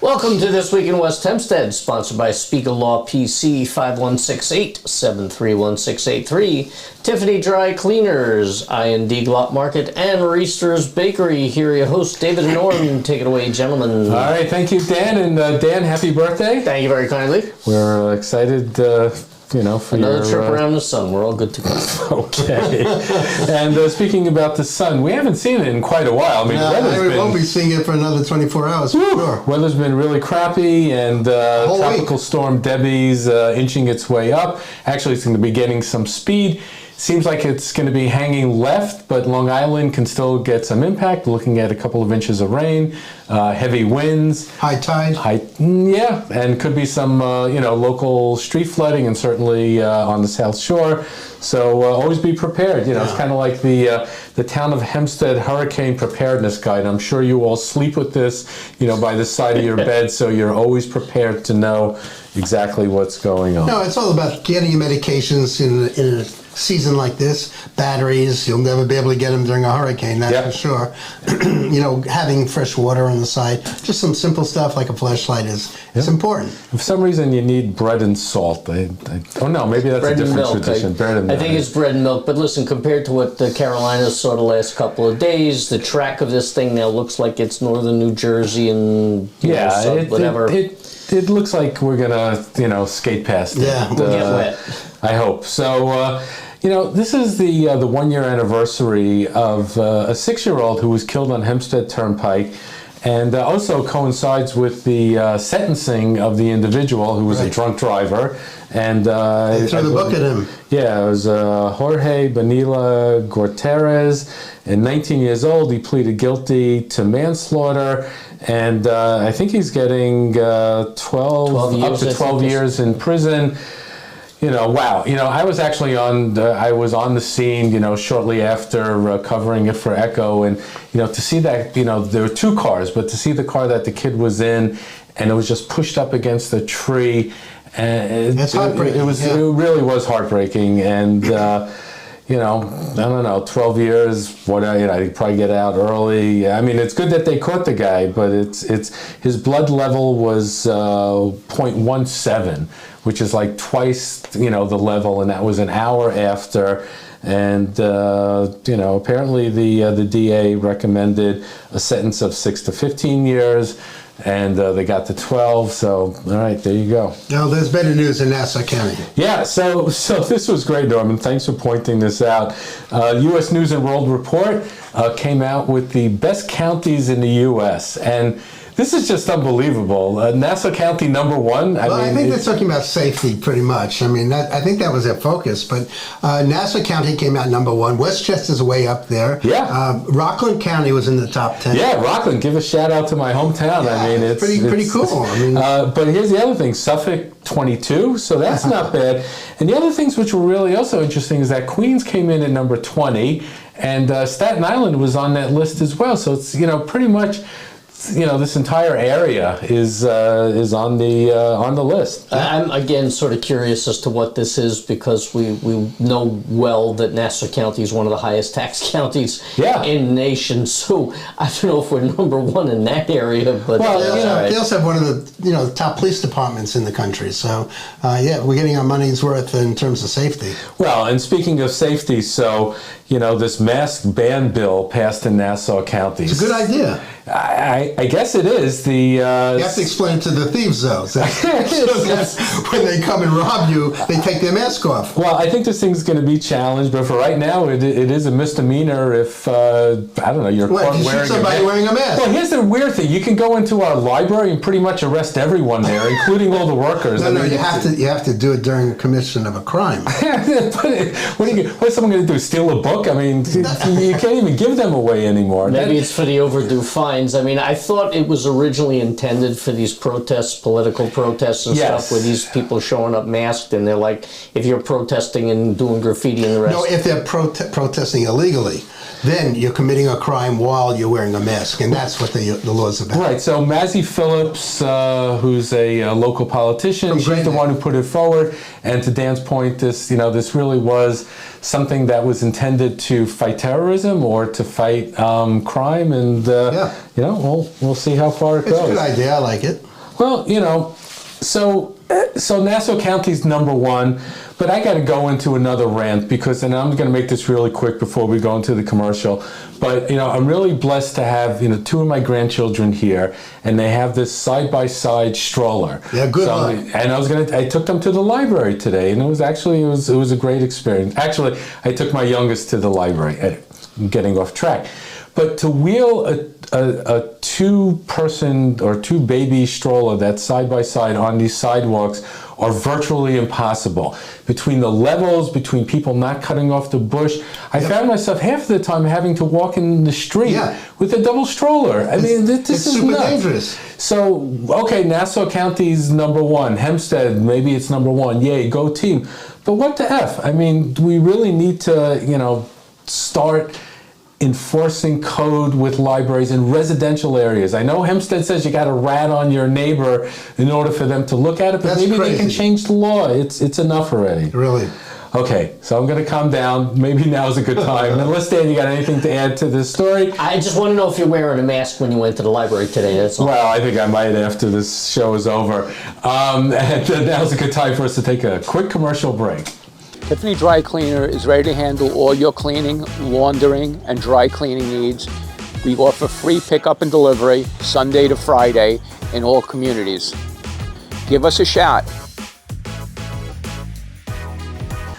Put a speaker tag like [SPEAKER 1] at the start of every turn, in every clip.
[SPEAKER 1] Welcome to This Week in West Hempstead, sponsored by Spiegel Law PC 5168-731-683, Tiffany Dry Cleaners, I&D Glot Market, and Reister's Bakery. Here are your hosts, David and Norm. Take it away, gentlemen.
[SPEAKER 2] All right, thank you, Dan. And Dan, happy birthday.
[SPEAKER 1] Thank you very kindly.
[SPEAKER 2] We're excited, for
[SPEAKER 1] another trip around the sun. We're all good to go.
[SPEAKER 2] Okay. And speaking about the sun, we haven't seen it in quite a while. I mean,
[SPEAKER 3] we won't be seeing it for another 24 hours. For sure.
[SPEAKER 2] Weather's been really crappy, and tropical storm Debes inching its way up. Actually, it's going to be getting some speed. Seems like it's going to be hanging left, but Long Island can still get some impact. Looking at a couple of inches of rain, heavy winds,
[SPEAKER 3] high tide.
[SPEAKER 2] Yeah, and could be some local street flooding, and certainly on the South Shore. So always be prepared. It's kind of like the Town of Hempstead hurricane preparedness guide. I'm sure you all sleep with this, by the side of your bed, so you're always prepared to know exactly what's going on.
[SPEAKER 3] No, it's all about getting your medications in a season like this. Batteries, you'll never be able to get them during a hurricane, that's for sure. Having fresh water on the side, just some simple stuff like a flashlight is important.
[SPEAKER 2] If for some reason you need bread and salt, maybe that's
[SPEAKER 1] bread
[SPEAKER 2] a different tradition. Bread and milk.
[SPEAKER 1] I think it's bread and milk, but listen, compared to what the Carolinas saw the last couple of days, the track of this thing now looks like it's northern New Jersey and whatever.
[SPEAKER 2] It looks like we're gonna, skate past it.
[SPEAKER 1] Yeah, we'll get wet.
[SPEAKER 2] I hope so. This is the 1-year anniversary of a 6-year-old who was killed on Hempstead Turnpike, and also coincides with the sentencing of the individual who was a drunk driver. And
[SPEAKER 3] they threw the book at him.
[SPEAKER 2] Yeah, it was Jorge Benila Gutierrez, and 19 years old. He pleaded guilty to manslaughter, and I think he's getting 12 years in prison. Wow. I was actually on the scene, shortly after covering it for Echo, and, to see that, there were 2 cars, but to see the car that the kid was in, and it was just pushed up against a tree, and
[SPEAKER 3] it's heartbreaking.
[SPEAKER 2] It really was heartbreaking, and, I don't know, 12 years, he'd probably get out early. I mean, it's good that they caught the guy, but his blood level was 0.17, which is like twice, the level, and that was an hour after. And, apparently the DA recommended a sentence of 6 to 15 years, and they got to 12, so all right, there you go.
[SPEAKER 3] Now, there's better news in Nassau County.
[SPEAKER 2] Yeah, so this was great, Norman. Thanks for pointing this out. U.S. News and World Report came out with the best counties in the U.S., and this is just unbelievable. Nassau County #1.
[SPEAKER 3] I think they're talking about safety pretty much. I mean, I think that was their focus. But Nassau County came out #1. Westchester's way up there.
[SPEAKER 2] Yeah.
[SPEAKER 3] Rockland County was in the top 10.
[SPEAKER 2] Yeah, Rockland. Give a shout out to my hometown.
[SPEAKER 3] Yeah,
[SPEAKER 2] I mean, it's
[SPEAKER 3] pretty cool. I mean,
[SPEAKER 2] but here's the other thing: Suffolk 22. So that's not bad. And the other things which were really also interesting is that Queens came in at number 20, and Staten Island was on that list as well. So it's pretty much. This entire area is on the list.
[SPEAKER 1] I'm again sort of curious as to what this is, because we know well that Nassau County is one of the highest tax counties in the nation. So I don't know if we're #1 in that area, but
[SPEAKER 3] they also have one of the top police departments in the country. So we're getting our money's worth in terms of safety.
[SPEAKER 2] Well, and speaking of safety, so this mask ban bill passed in Nassau County.
[SPEAKER 3] It's a good idea.
[SPEAKER 2] I guess it is.
[SPEAKER 3] You have to explain it to the thieves, though. So that's when they come and rob you, they take their mask off.
[SPEAKER 2] Well, I think this thing's going to be challenged, but for right now, it is a misdemeanor if, you're caught
[SPEAKER 3] wearing a mask.
[SPEAKER 2] Well, here's the weird thing. You can go into our library and pretty much arrest everyone there, including all the workers.
[SPEAKER 3] You have to do it during the commission of a crime.
[SPEAKER 2] What's someone going to do, steal a book? I mean, you can't even give them away anymore.
[SPEAKER 1] Maybe it's for the overdue fine. I mean, I thought it was originally intended for these protests, political protests and stuff, where these people showing up masked, and they're like, if you're protesting and doing graffiti and the rest.
[SPEAKER 3] No, if they're protesting illegally, then you're committing a crime while you're wearing a mask, and that's what the law's about.
[SPEAKER 2] Right, so Mazzy Phillips, who's a local politician, she's the one who put it forward, and to Dan's point, this really was something that was intended to fight terrorism or to fight crime, and we'll see how far it goes.
[SPEAKER 3] It's a good idea. I like it.
[SPEAKER 2] Well, so Nassau County's number one, but I got to go into another rant because, and I'm going to make this really quick before we go into the commercial, but, I'm really blessed to have, two of my grandchildren here, and they have this side-by-side stroller. Yeah, good luck. And I took them to the library today, and it was a great experience. Actually, I took my youngest to the library. I'm getting off track. But to wheel a two-person or two-baby stroller that's side-by-side on these sidewalks are virtually impossible. Between the levels, between people not cutting off the bush, I found myself half the time having to walk in the street with a double stroller. I mean, this is super nuts. Dangerous. So, okay, Nassau County's number one. Hempstead, maybe it's number one. Yay, go team. But what the F? I mean, do we really need to, start enforcing code with libraries in residential areas? I know Hempstead says you got to rat on your neighbor in order for them to look at it, but maybe they can change the law. It's enough already.
[SPEAKER 3] Really?
[SPEAKER 2] Okay, so I'm going to calm down. Maybe now's a good time. Unless, Dan, you got anything to add to this story?
[SPEAKER 1] I just want to know if you're wearing a mask when you went to the library today. That's all.
[SPEAKER 2] Well, I think I might after this show is over. And now's a good time for us to take a quick commercial break.
[SPEAKER 4] Tiffany Dry Cleaner is ready to handle all your cleaning, laundering, and dry cleaning needs. We offer free pickup and delivery Sunday to Friday in all communities. Give us a shot.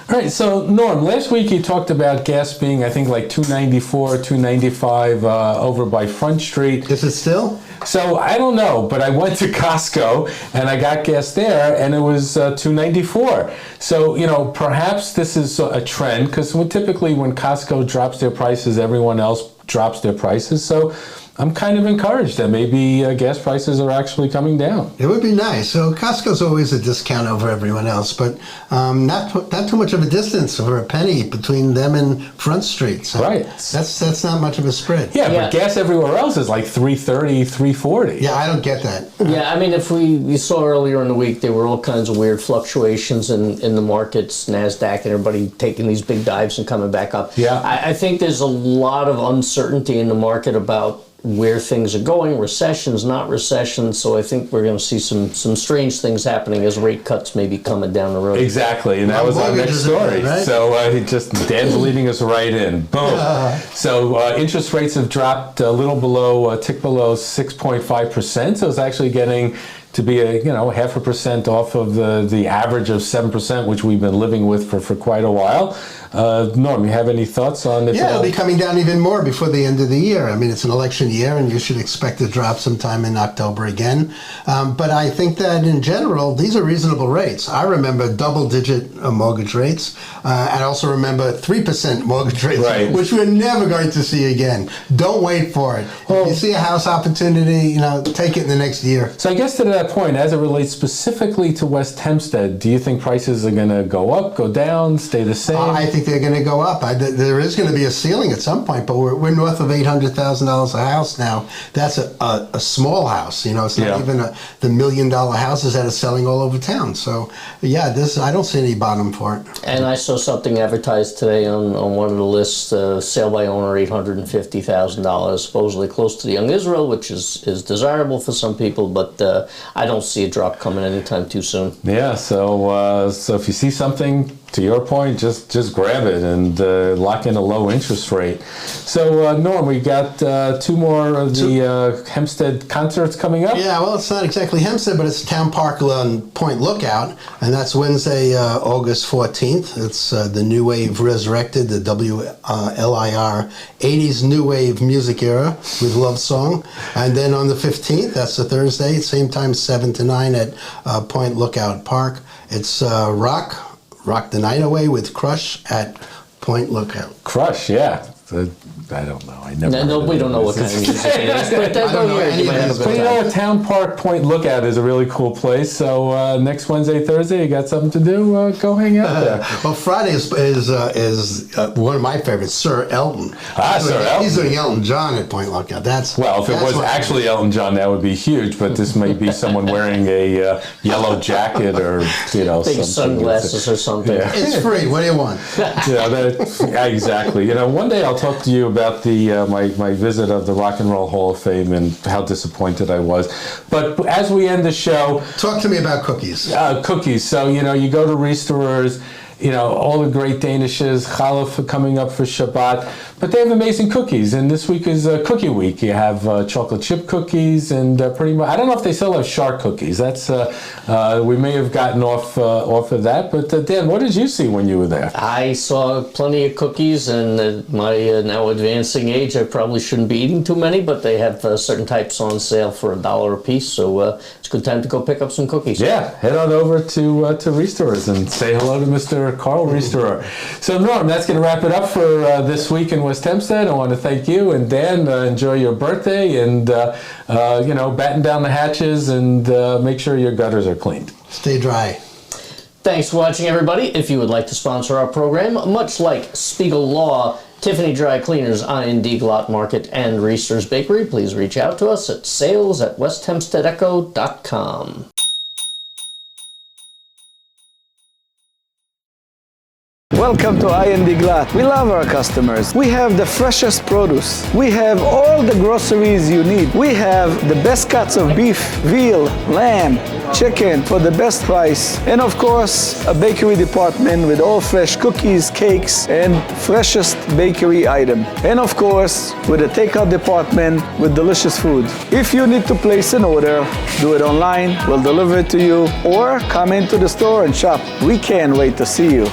[SPEAKER 2] All right, so Norm, last week you talked about gas being, I think, like $2.94, $2.95 over by Front Street.
[SPEAKER 3] Is it still?
[SPEAKER 2] So I don't know, but I went to Costco and I got gas there, and it was $2.94. So perhaps this is a trend, because typically when Costco drops their prices, everyone else drops their prices. So I'm kind of encouraged that maybe gas prices are actually coming down.
[SPEAKER 3] It would be nice. So Costco's always a discount over everyone else, but not too much of a distance for a penny between them and Front Street. So
[SPEAKER 2] right.
[SPEAKER 3] That's not much of a spread.
[SPEAKER 2] Yeah, but gas everywhere else is like $3.30, $3.40.
[SPEAKER 3] Yeah, I don't get that.
[SPEAKER 1] Yeah, I mean, if we saw earlier in the week, there were all kinds of weird fluctuations in the markets, NASDAQ, and everybody taking these big dives and coming back up.
[SPEAKER 2] Yeah.
[SPEAKER 1] I think there's a lot of uncertainty in the market about where things are going, recessions, not recessions. So I think we're going to see some strange things happening as rate cuts maybe coming down the road.
[SPEAKER 2] Exactly, and that was our next story. Right? So Dan's leading us right in. Boom. So interest rates have dropped a little below, tick below 6.5%. So it's actually getting to be a 0.5% off of the average of 7%, which we've been living with for quite a while. Norm, you have any thoughts on it?
[SPEAKER 3] Yeah, it'll be coming down even more before the end of the year. I mean, it's an election year, and you should expect to drop sometime in October again. But I think that in general, these are reasonable rates. I remember double-digit mortgage rates. I also remember 3% mortgage rates, right, which we're never going to see again. Don't wait for it. Well, if you see a house opportunity, take it in the next year.
[SPEAKER 2] So I guess to that point, as it relates specifically to West Hempstead, do you think prices are going to go up, go down, stay the same?
[SPEAKER 3] I think they're going to go up. There is going to be a ceiling at some point, but we're north of $800,000 a house now. That's a small house. It's not even the $1 million houses that are selling all over town. So, I don't see any bottom for it.
[SPEAKER 1] And I saw something advertised today on one of the lists, sale by owner, $850,000, supposedly close to the Young Israel, which is desirable for some people, but I don't see a drop coming anytime too soon.
[SPEAKER 2] Yeah, so if you see something, to your point, just grab it and lock in a low interest rate. So, Norm, we got two more of the Hempstead concerts coming up?
[SPEAKER 3] Yeah, well, it's not exactly Hempstead, but it's Town Park on Point Lookout, and that's Wednesday, August 14th. It's the New Wave Resurrected, the WLIR 80s New Wave music era with Love Song. And then on the 15th, that's the Thursday, same time, 7 to 9 at Point Lookout Park. It's Rock the Night Away with Crush at Point Lookout.
[SPEAKER 2] Crush, yeah. I don't know. I never.
[SPEAKER 1] No, we don't know what kind of music it is. But
[SPEAKER 2] a Town Park Point Lookout is a really cool place. So next Wednesday, Thursday, you got something to do? Go hang out there.
[SPEAKER 3] Well, Friday is one of my favorites, Sir Elton.
[SPEAKER 2] Sir Elton.
[SPEAKER 3] He's doing Elton John at Point Lookout.
[SPEAKER 2] If it was actually Elton John, that would be huge. But this may be someone wearing a yellow jacket or
[SPEAKER 1] big sunglasses or something.
[SPEAKER 3] Yeah. It's free. What do you want?
[SPEAKER 2] Exactly. One day I'll talk to you about about the my visit of the Rock and Roll Hall of Fame and how disappointed I was. But as we end the show,
[SPEAKER 3] talk to me about cookies.
[SPEAKER 2] Cookies. So you go to restorers. All the great Danishes, challah coming up for Shabbat, but they have amazing cookies. And this week is Cookie Week. You have chocolate chip cookies, and pretty much, I don't know if they still have shark cookies. That's we may have gotten off of that. But Dan, what did you see when you were there?
[SPEAKER 1] I saw plenty of cookies, and at my now advancing age, I probably shouldn't be eating too many, but they have certain types on sale for $1 a piece. So it's a good time to go pick up some cookies.
[SPEAKER 2] Yeah, head on over to Restorers and say hello to Mr. Carl Restorer. So Norm, that's going to wrap it up for this week in West Hempstead. I want to thank you, and Dan, enjoy your birthday, and batten down the hatches and make sure your gutters are cleaned.
[SPEAKER 3] Stay dry.
[SPEAKER 1] Thanks for watching, everybody. If you would like to sponsor our program, much like Spiegel Law, Tiffany Dry Cleaners, IND Glot Market, and Reester's Bakery, please reach out to us at sales@westhempsteadecho.com.
[SPEAKER 5] Welcome to IND Glot. We love our customers. We have the freshest produce. We have all the groceries you need. We have the best cuts of beef, veal, lamb, chicken for the best price. And of course, a bakery department with all fresh cookies, cakes, and freshest bakery item. And of course, with a takeout department with delicious food. If you need to place an order, do it online. We'll deliver it to you, or come into the store and shop. We can't wait to see you.